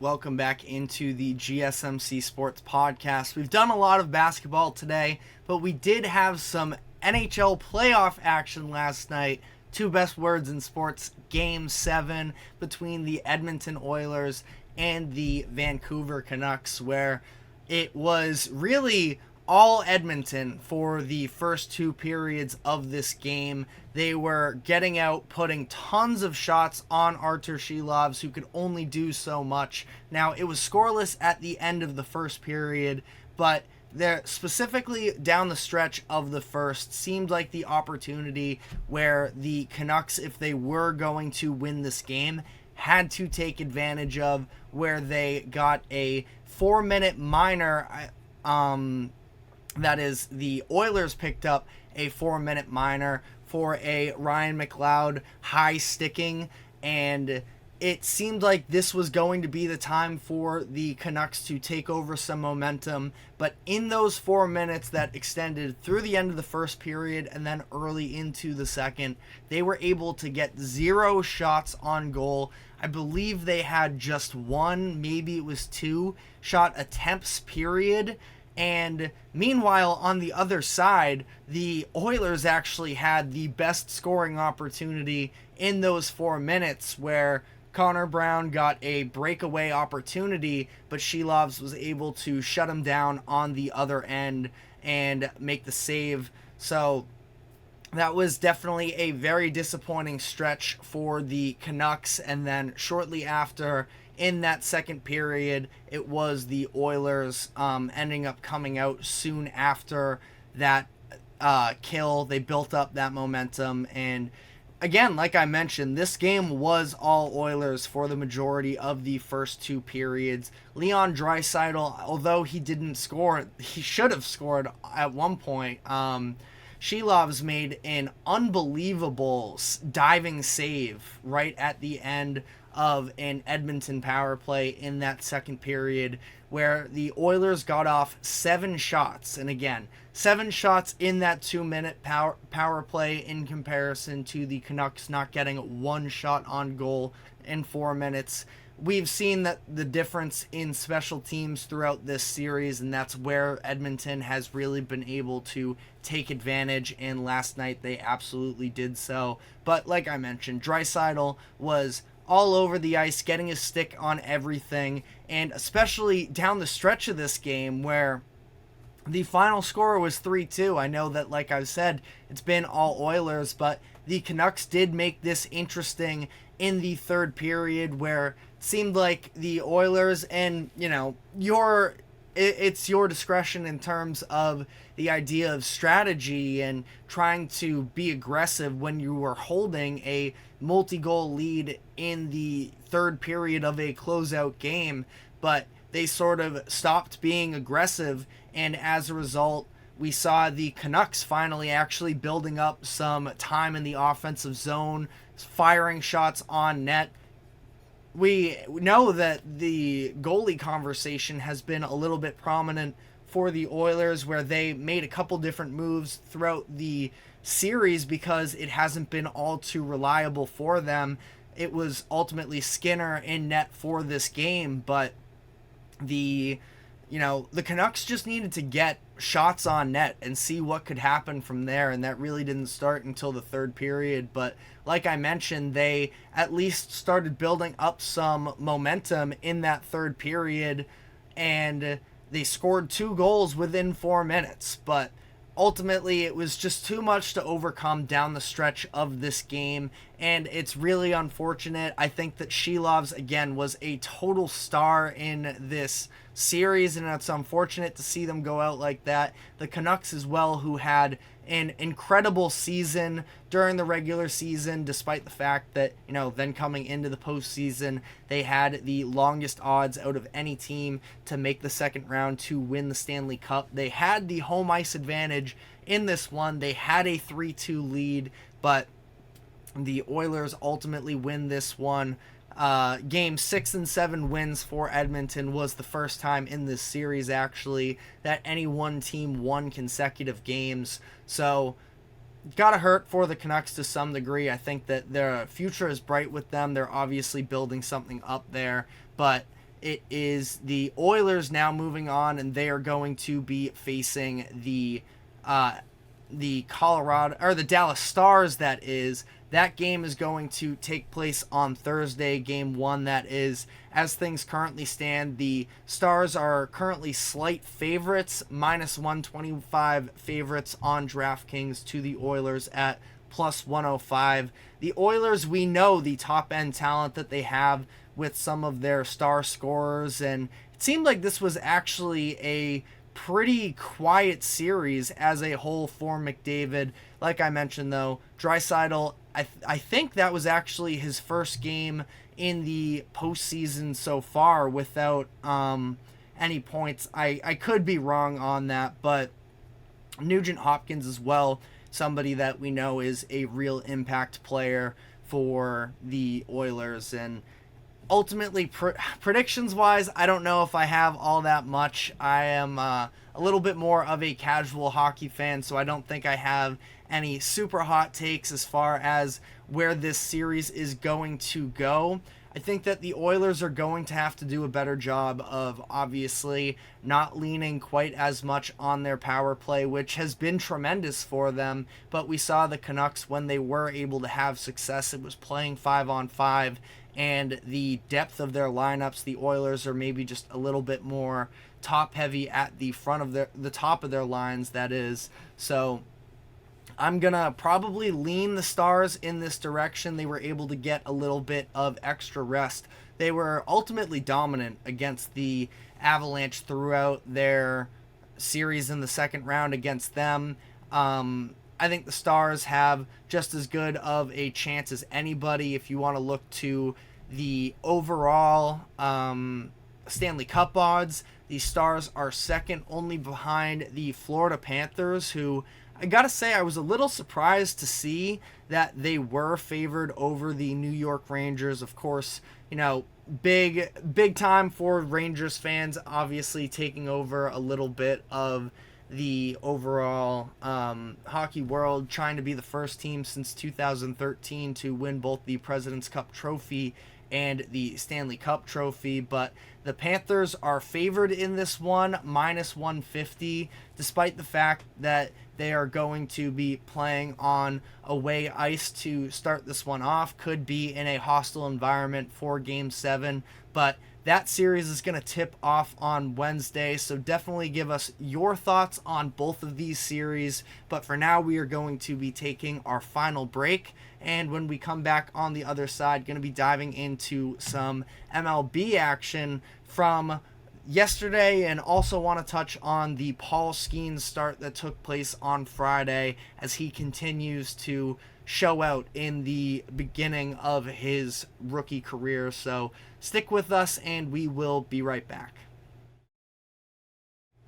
Welcome back into the GSMC Sports Podcast. We've done a lot of basketball today, but we did have some NHL playoff action last night. Two best words in sports, Game 7 between the Edmonton Oilers and the Vancouver Canucks, where it was really all Edmonton for the first two periods of this game. They were getting out, putting tons of shots on Artur Shilovs, who could only do so much. Now, it was scoreless at the end of the first period, but there, specifically down the stretch of the first, seemed like the opportunity where the Canucks, if they were going to win this game, had to take advantage of, where they got a 4-minute minor. That is, the Oilers picked up a 4-minute minor for a Ryan McLeod high sticking, and it seemed like this was going to be the time for the Canucks to take over some momentum. But in those 4 minutes that extended through the end of the first period and then early into the second, they were able to get 0 shots on goal. I believe they had just 1, maybe it was 2 shot attempts, period. And meanwhile, on the other side, the Oilers actually had the best scoring opportunity in those 4 minutes, where Connor Brown got a breakaway opportunity, but Shilovs was able to shut him down on the other end and make the save. So that was definitely a very disappointing stretch for the Canucks. And then shortly after, in that second period, it was the Oilers ending up coming out soon after that kill. They built up that momentum, and again, like I mentioned, this game was all Oilers for the majority of the first two periods. Leon Draisaitl, although he didn't score, he should have scored at one point. Shilovs made an unbelievable diving save right at the end of an Edmonton power play in that second period, where the Oilers got off 7 shots. And again, 7 shots in that 2-minute power play, in comparison to the Canucks not getting 1 shot on goal in 4 minutes. We've seen that the difference in special teams throughout this series, and that's where Edmonton has really been able to take advantage, and last night they absolutely did so. But like I mentioned, Draisaitl was all over the ice, getting his stick on everything, and especially down the stretch of this game, where the final score was 3-2. I know that, like I've said, it's been all Oilers, but the Canucks did make this interesting in the third period, where it seemed like the Oilers, and it's your discretion in terms of the idea of strategy and trying to be aggressive when you were holding a multi-goal lead in the third period of a closeout game, but they sort of stopped being aggressive, and as a result, we saw the Canucks finally actually building up some time in the offensive zone, firing shots on net. We know that the goalie conversation has been a little bit prominent for the Oilers, where they made a couple different moves throughout the series because it hasn't been all too reliable for them. It was ultimately Skinner in net for this game, but the Canucks just needed to get shots on net and see what could happen from there, and that really didn't start until the third period. But like I mentioned, they at least started building up some momentum in that third period, and they scored 2 goals within 4 minutes. But ultimately, it was just too much to overcome down the stretch of this game, and it's really unfortunate. I think that Shilovs, again, was a total star in this series, and it's unfortunate to see them go out like that. The Canucks as well, who had an incredible season during the regular season, despite the fact that, then coming into the postseason, they had the longest odds out of any team to make the second round to win the Stanley Cup. They had the home ice advantage in this one. They had a 3-2 lead, but the Oilers ultimately win this one. Game 6 and 7 wins for Edmonton was the first time in this series, actually, that any one team won consecutive games. So, gotta hurt for the Canucks to some degree. I think that their future is bright with them. They're obviously building something up there, but it is the Oilers now moving on, and they are going to be facing the Colorado, or the Dallas Stars. That game is going to take place on Thursday, game 1. That is, as things currently stand, the Stars are currently slight favorites, minus 125 favorites on DraftKings to the Oilers at plus 105. The Oilers, we know the top end talent that they have with some of their star scorers, and it seemed like this was actually a pretty quiet series as a whole for McDavid. Like I mentioned, though, Draisaitl, I think that was actually his first game in the postseason so far without any points. I could be wrong on that, but Nugent Hopkins as well, somebody that we know is a real impact player for the Oilers. And ultimately, predictions-wise, I don't know if I have all that much. I am a little bit more of a casual hockey fan, so I don't think I have any super hot takes as far as where this series is going to go. I think that the Oilers are going to have to do a better job of obviously not leaning quite as much on their power play, which has been tremendous for them. But we saw the Canucks, when they were able to have success, it was playing 5-on-5, and the depth of their lineups, the Oilers are maybe just a little bit more top heavy at the front of the top of their lines, that is. So I'm going to probably lean the Stars in this direction. They were able to get a little bit of extra rest. They were ultimately dominant against the Avalanche throughout their series in the second round against them. I think the Stars have just as good of a chance as anybody if you want to look to the overall Stanley Cup odds. The Stars are second only behind the Florida Panthers, who I gotta say, I was a little surprised to see that they were favored over the New York Rangers. Of course, big time for Rangers fans, obviously taking over a little bit of the overall hockey world, trying to be the first team since 2013 to win both the President's Cup trophy and the Stanley Cup trophy. But the Panthers are favored in this one, minus 150, despite the fact that they are going to be playing on away ice to start this one off. Could be in a hostile environment for Game 7, but that series is going to tip off on Wednesday, so definitely give us your thoughts on both of these series. But for now, we are going to be taking our final break, and when we come back on the other side, going to be diving into some MLB action from yesterday, and also want to touch on the Paul Skeens start that took place on Friday as he continues to show out in the beginning of his rookie career. So stick with us and we will be right back.